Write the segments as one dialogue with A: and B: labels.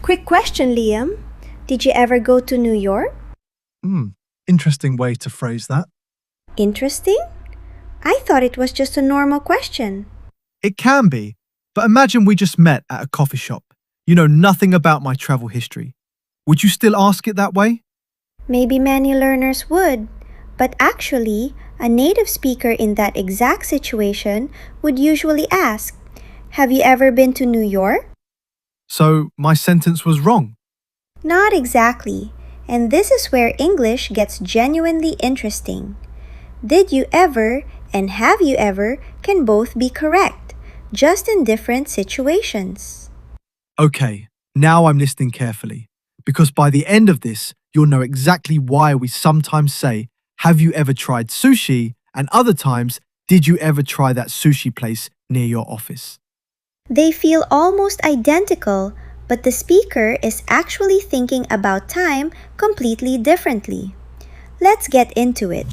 A: Quick question, Liam. Did you ever go to New York?
B: Hmm, interesting way to phrase that.
A: Interesting? I thought it was just a normal question.
B: It can be, but imagine we just met at a coffee shop. You know nothing about my travel history. Would you still ask it that way?
A: Maybe many learners would, but actually, a native speaker in that exact situation would usually ask, "Have you ever been to New York?"
B: So my sentence was wrong.
A: Not exactly, and this is where English gets genuinely interesting. Did you ever and have you ever can both be correct, just in different situations.
B: Okay, now I'm listening carefully, because by the end of this, you'll know exactly why we sometimes say, "Have you ever tried sushi?" and other times, "Did you ever try that sushi place near your office?"
A: They feel almost identical, but the speaker is actually thinking about time completely differently. Let's get into it.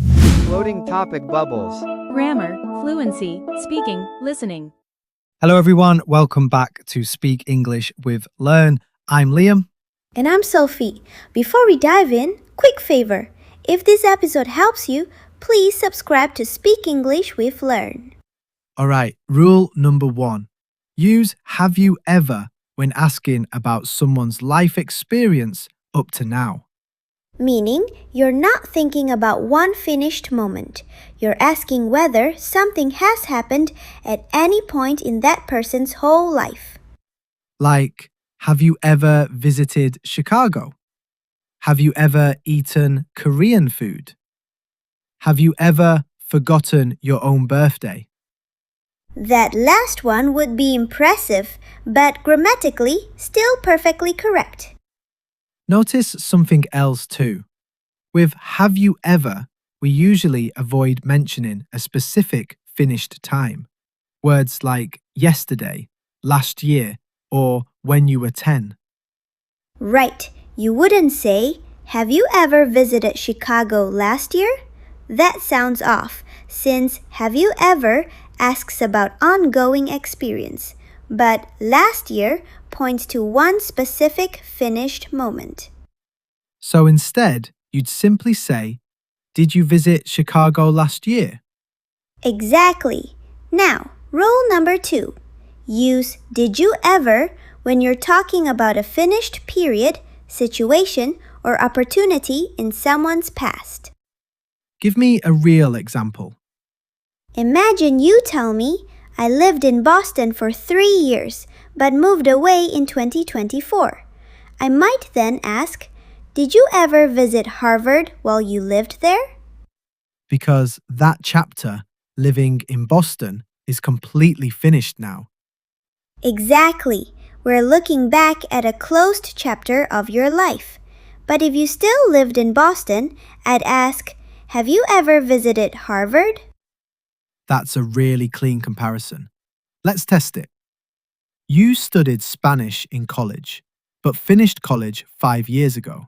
C: Floating topic bubbles.
D: Grammar, fluency, speaking, listening.
B: Hello everyone, welcome back to Speak English with Learn. I'm Liam.
A: And I'm Sophie. Before we dive in, quick favor. If this episode helps you, please subscribe to Speak English with Learn.
B: Alright, rule number 1. Use have you ever when asking about someone's life experience up to now.
A: Meaning, you're not thinking about one finished moment. You're asking whether something has happened at any point in that person's whole life.
B: Like, have you ever visited Chicago? Have you ever eaten Korean food? Have you ever forgotten your own birthday?
A: That last one would be impressive, but grammatically still perfectly correct.
B: Notice something else too. With have you ever, we usually avoid mentioning a specific finished time. Words like yesterday, last year, or when you were 10.
A: Right, you wouldn't say, "Have you ever visited Chicago last year?" That sounds off, since "have you ever" asks about ongoing experience, but "last year" points to one specific finished moment.
B: So instead, you'd simply say, "Did you visit Chicago last year?"
A: Exactly. Now, rule number 2. Use "did you ever" when you're talking about a finished period, situation, or opportunity in someone's past.
B: Give me a real example.
A: Imagine you tell me, "I lived in Boston for 3 years, but moved away in 2024. I might then ask, "Did you ever visit Harvard while you lived there?"
B: Because that chapter, living in Boston, is completely finished now.
A: Exactly. We're looking back at a closed chapter of your life. But if you still lived in Boston, I'd ask, "Have you ever visited Harvard?"
B: That's a really clean comparison. Let's test it. You studied Spanish in college, but finished college 5 years ago.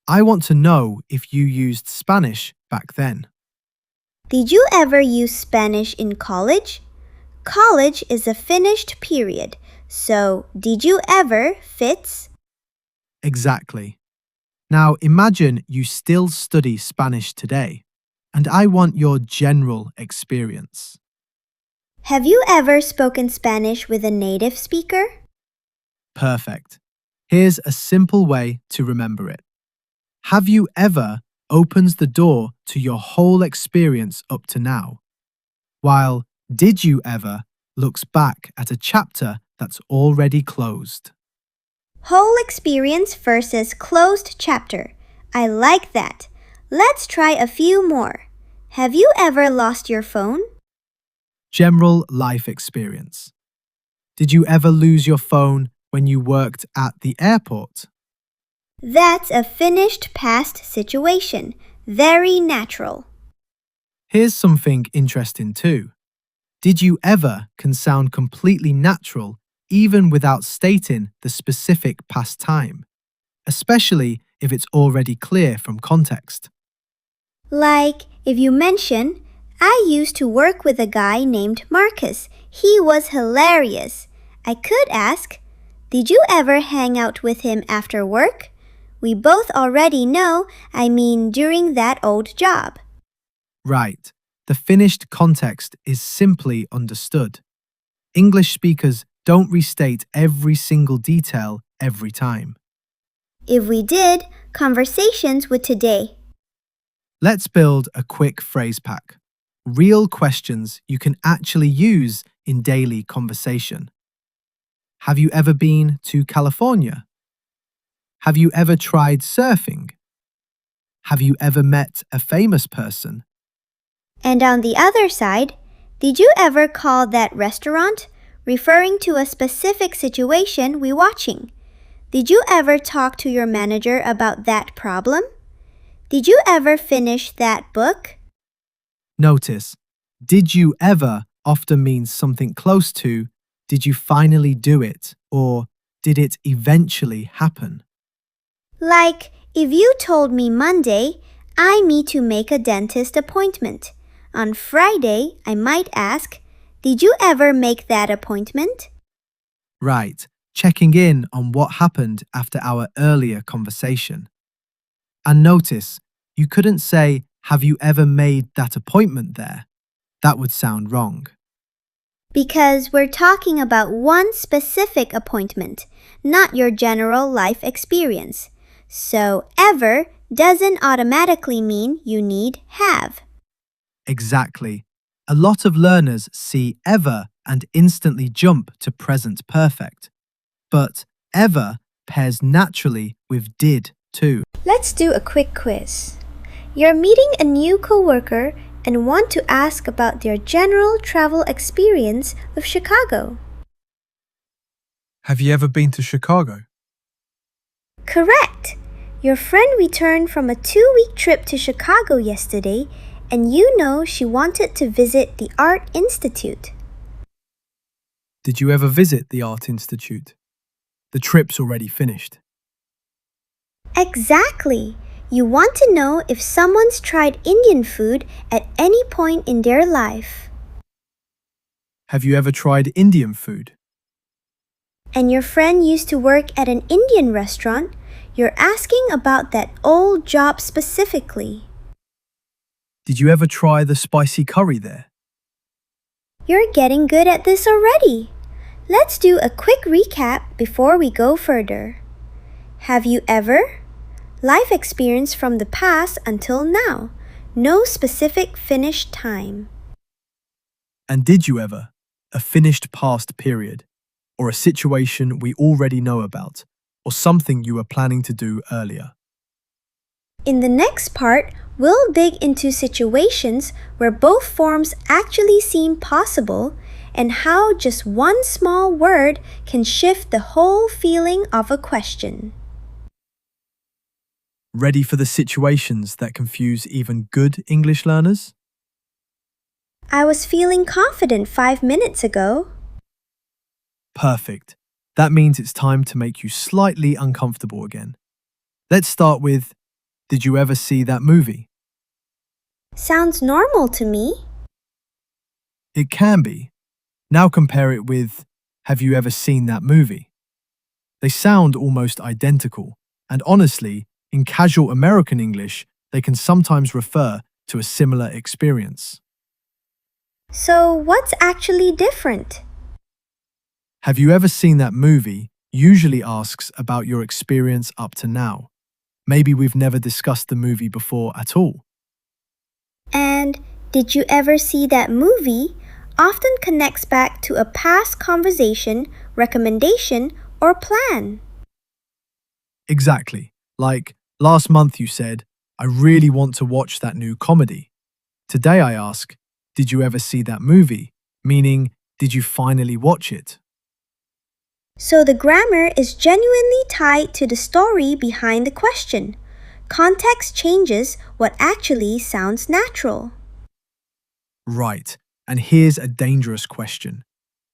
B: I want to know if you used Spanish back then.
A: Did you ever use Spanish in college? College is a finished period, so "did you ever" fits.
B: Exactly. Now imagine you still study Spanish today, and I want your general experience.
A: Have you ever spoken Spanish with a native speaker?
B: Perfect. Here's a simple way to remember it. Have you ever opens the door to your whole experience up to now, while did you ever looks back at a chapter that's already closed.
A: Whole experience versus closed chapter. I like that. Let's try a few more. Have you ever lost your phone?
B: General life experience. Did you ever lose your phone when you worked at the airport?
A: That's a finished past situation. Very natural.
B: Here's something interesting too. Did you ever can sound completely natural even without stating the specific past time, especially if it's already clear from context.
A: Like if you mention, "I used to work with a guy named Marcus. He was hilarious." I could ask, Did you ever hang out with him after work? We both already know, I mean during that old job.
B: Right. The finished context is simply understood. English speakers don't restate every single detail every time.
A: If we did, conversations would today.
B: Let's build a quick phrase pack. Real questions you can actually use in daily conversation. Have you ever been to California? Have you ever tried surfing? Have you ever met a famous person?
A: And on the other side, did you ever call that restaurant? Referring to a specific situation we're watching. Did you ever talk to your manager about that problem? Did you ever finish that book?
B: Notice, did you ever often means something close to, did you finally do it, or did it eventually happen?
A: Like, if you told me Monday, I need to make a dentist appointment. On Friday, I might ask, did you ever make that appointment?
B: Right, checking in on what happened after our earlier conversation. And notice, you couldn't say, have you ever made that appointment there? That would sound wrong.
A: Because we're talking about one specific appointment, not your general life experience. So, ever doesn't automatically mean you need have.
B: Exactly. A lot of learners see ever and instantly jump to present perfect. But ever pairs naturally with did too.
A: Let's do a quick quiz. You're meeting a new coworker and want to ask about their general travel experience of Chicago.
B: Have you ever been to Chicago?
A: Correct! Your friend returned from a 2-week trip to Chicago yesterday, and you know she wanted to visit the Art Institute.
B: Did you ever visit the Art Institute? The trip's already finished.
A: Exactly! You want to know if someone's tried Indian food at any point in their life.
B: Have you ever tried Indian food?
A: And your friend used to work at an Indian restaurant, you're asking about that old job specifically.
B: Did you ever try the spicy curry there?
A: You're getting good at this already. Let's do a quick recap before we go further. Have you ever? Life experience from the past until now. No specific finished time.
B: And did you ever? A finished past period, or a situation we already know about, or something you were planning to do earlier.
A: In the next part, we'll dig into situations where both forms actually seem possible and how just one small word can shift the whole feeling of a question.
B: Ready for the situations that confuse even good English learners?
A: I was feeling confident 5 minutes ago.
B: Perfect. That means it's time to make you slightly uncomfortable again. Let's start with, did you ever see that movie?
A: Sounds normal to me.
B: It can be. Now compare it with, have you ever seen that movie? They sound almost identical, and honestly, in casual American English, they can sometimes refer to a similar experience.
A: So, what's actually different?
B: Have you ever seen that movie usually asks about your experience up to now. Maybe we've never discussed the movie before at all.
A: And did you ever see that movie often connects back to a past conversation, recommendation, or plan.
B: Exactly. Like, last month you said, I really want to watch that new comedy. Today I ask, did you ever see that movie? Meaning, did you finally watch it?
A: So the grammar is genuinely tied to the story behind the question. Context changes what actually sounds natural.
B: Right. And here's a dangerous question.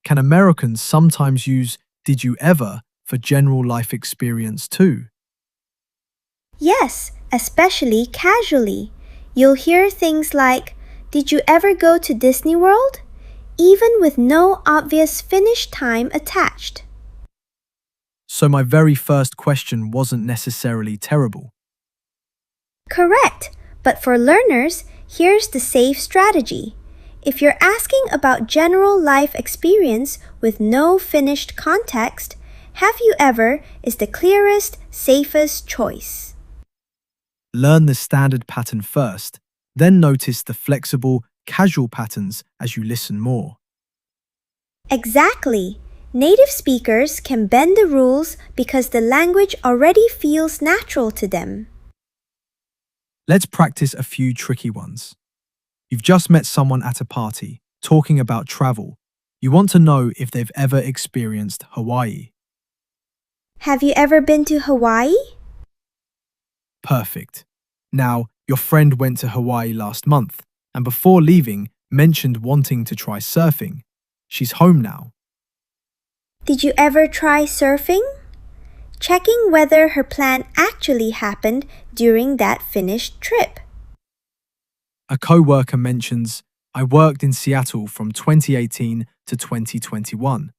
B: Can Americans sometimes use did you ever for general life experience too?
A: Yes, especially casually. You'll hear things like, did you ever go to Disney World? Even with no obvious finish time attached.
B: so my very first question wasn't necessarily terrible.
A: Correct. But for learners, here's the safe strategy. If you're asking about general life experience with no finished context, have you ever is the clearest, safest choice.
B: Learn the standard pattern first, then notice the flexible, casual patterns as you listen more.
A: Exactly. Native speakers can bend the rules because the language already feels natural to them.
B: Let's practice a few tricky ones. You've just met someone at a party, talking about travel. You want to know if they've ever experienced Hawaii.
A: Have you ever been to Hawaii?
B: Perfect. Now, your friend went to Hawaii last month and before leaving mentioned wanting to try surfing. She's home now.
A: Did you ever try surfing? Checking whether her plan actually happened during that finished trip.
B: A co-worker mentions, I worked in Seattle from 2018 to 2021.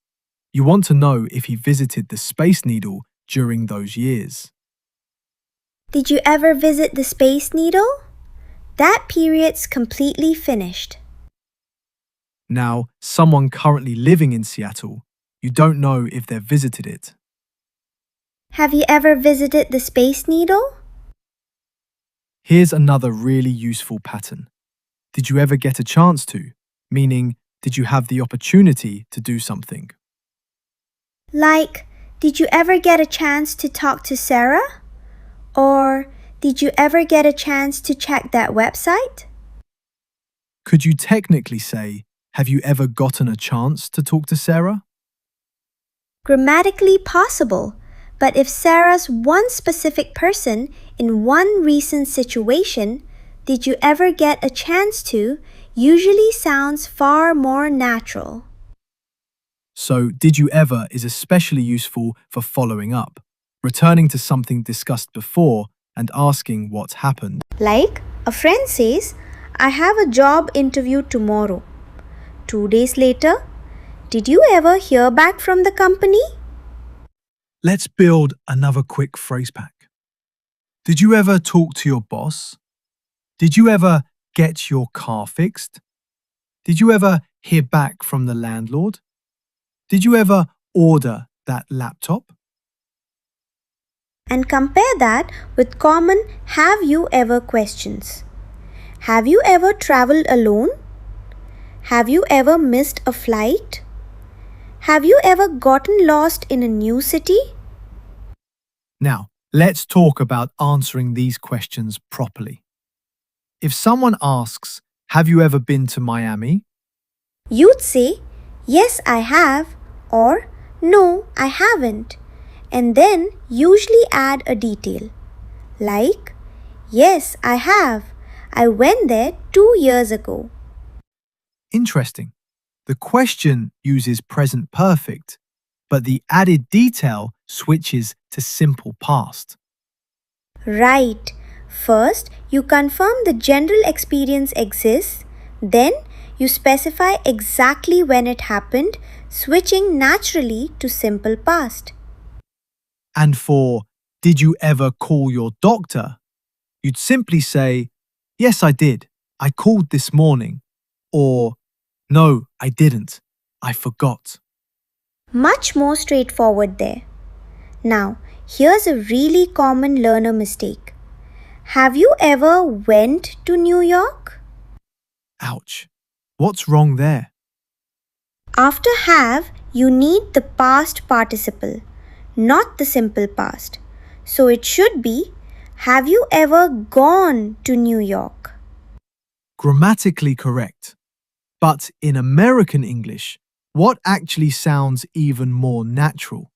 B: You want to know if he visited the Space Needle during those years.
A: Did you ever visit the Space Needle? That period's completely finished.
B: Now, someone currently living in Seattle, you don't know if they've visited it.
A: Have you ever visited the Space Needle?
B: Here's another really useful pattern. Did you ever get a chance to? Meaning, did you have the opportunity to do something?
A: Like, did you ever get a chance to talk to Sarah? Or, did you ever get a chance to check that website?
B: Could you technically say, have you ever gotten a chance to talk to Sarah?
A: Grammatically possible, but if Sarah's one specific person in one recent situation, did you ever get a chance to, usually sounds far more natural.
B: So, did you ever is especially useful for following up, returning to something discussed before and asking what happened.
A: Like, a friend says, I have a job interview tomorrow. 2 days later, did you ever hear back from the company?
B: Let's build another quick phrase pack. Did you ever talk to your boss? Did you ever get your car fixed? Did you ever hear back from the landlord? Did you ever order that laptop?
A: And compare that with common have you ever questions. Have you ever traveled alone? Have you ever missed a flight? Have you ever gotten lost in a new city?
B: Now, let's talk about answering these questions properly. If someone asks, have you ever been to Miami?
A: You'd say, yes, I have, or no, I haven't, and then usually add a detail. Like, yes, I have. I went there 2 years ago.
B: Interesting. The question uses present perfect, but the added detail switches to simple past.
A: Right. First, you confirm the general experience exists, then you specify exactly when it happened, switching naturally to simple past.
B: And for, did you ever call your doctor? You'd simply say, yes, I did. I called this morning. Or, no, I didn't. I forgot.
A: Much more straightforward there. Now, here's a really common learner mistake. Have you ever went to New York?
B: Ouch. What's wrong there?
A: After have, you need the past participle, not the simple past. So it should be, have you ever gone to New York?
B: Grammatically correct. But in American English, what actually sounds even more natural?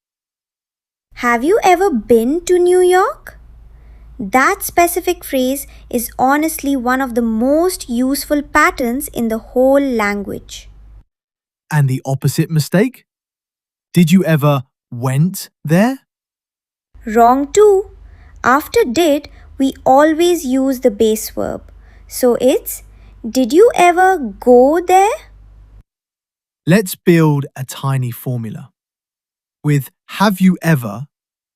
A: Have you ever been to New York? That specific phrase is honestly one of the most useful patterns in the whole language.
B: And the opposite mistake? Did you ever went there?
A: Wrong too. After did, we always use the base verb. So it's, did you ever go there?
B: Let's build a tiny formula. With have you ever,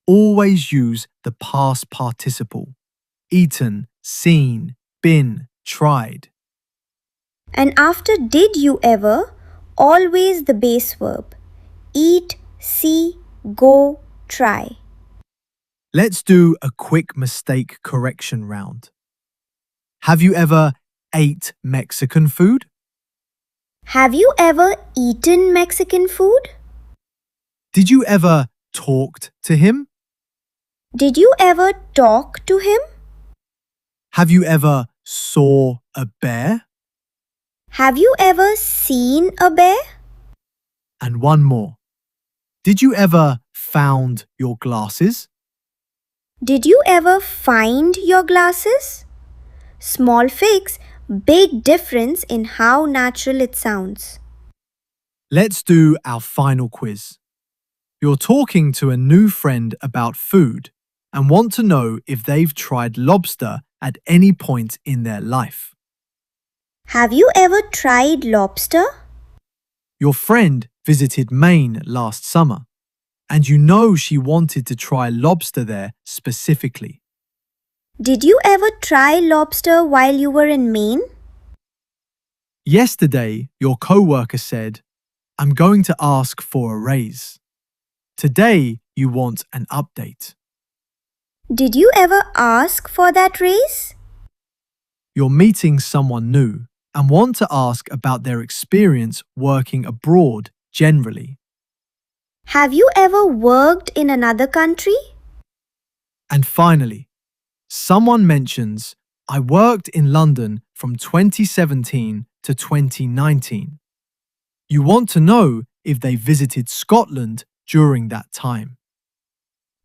B: always use the past participle. Eaten, seen, been, tried.
A: And after did you ever, always the base verb. Eat, see, go, try.
B: Let's do a quick mistake correction round. Have you ever ate Mexican food?
A: Have you ever eaten Mexican food?
B: Did you ever talked to him?
A: Did you ever talk to him?
B: Have you ever saw a bear?
A: Have you ever seen a bear?
B: And one more. Did you ever found your glasses?
A: Did you ever find your glasses? Small fix, big difference in how natural it sounds.
B: Let's do our final quiz. You're talking to a new friend about food and want to know if they've tried lobster at any point in their life.
A: Have you ever tried lobster?
B: Your friend visited Maine last summer, and you know she wanted to try lobster there specifically.
A: Did you ever try lobster while you were in Maine?
B: Yesterday, your coworker said, "I'm going to ask for a raise." Today, you want an update.
A: Did you ever ask for that raise?
B: You're meeting someone new and want to ask about their experience working abroad generally.
A: Have you ever worked in another country?
B: And finally, someone mentions, "I worked in London from 2017 to 2019. You want to know if they visited Scotland during that time.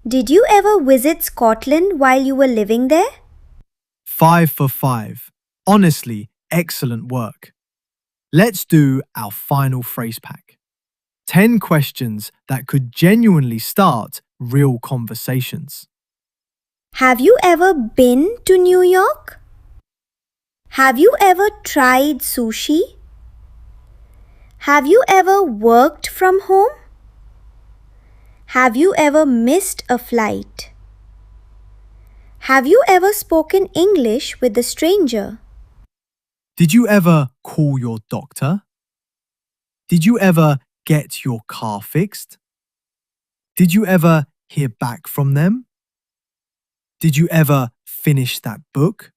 A: Did you ever visit Scotland while you were living there?
B: 5 for 5. Honestly, excellent work. Let's do our final phrase pack. 10 questions that could genuinely start real conversations.
A: Have you ever been to New York? Have you ever tried sushi? Have you ever worked from home? Have you ever missed a flight? Have you ever spoken English with a stranger?
B: Did you ever call your doctor? Did you ever get your car fixed? Did you ever hear back from them? Did you ever finish that book?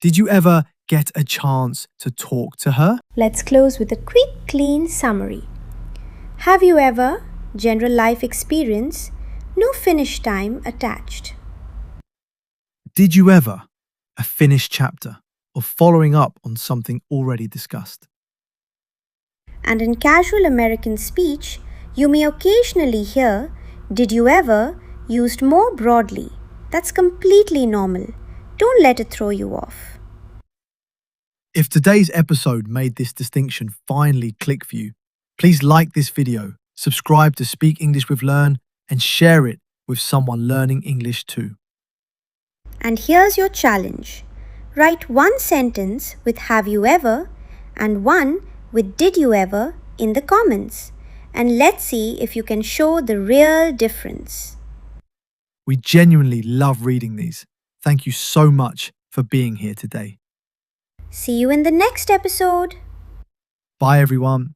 B: Did you ever get a chance to talk to her?
A: Let's close with a quick, clean summary. Have you ever, general life experience, no finish time attached.
B: Did you ever, a finished chapter, or following up on something already discussed?
A: And in casual American speech, you may occasionally hear, did you ever, used more broadly. That's completely normal. Don't let it throw you off.
B: If today's episode made this distinction finally click for you, please like this video, subscribe to Speak English with Learn, and share it with someone learning English too.
A: And here's your challenge. Write one sentence with have you ever and one with did you ever in the comments. And let's see if you can show the real difference.
B: We genuinely love reading these. Thank you so much for being here today.
A: See you in the next episode.
B: Bye everyone.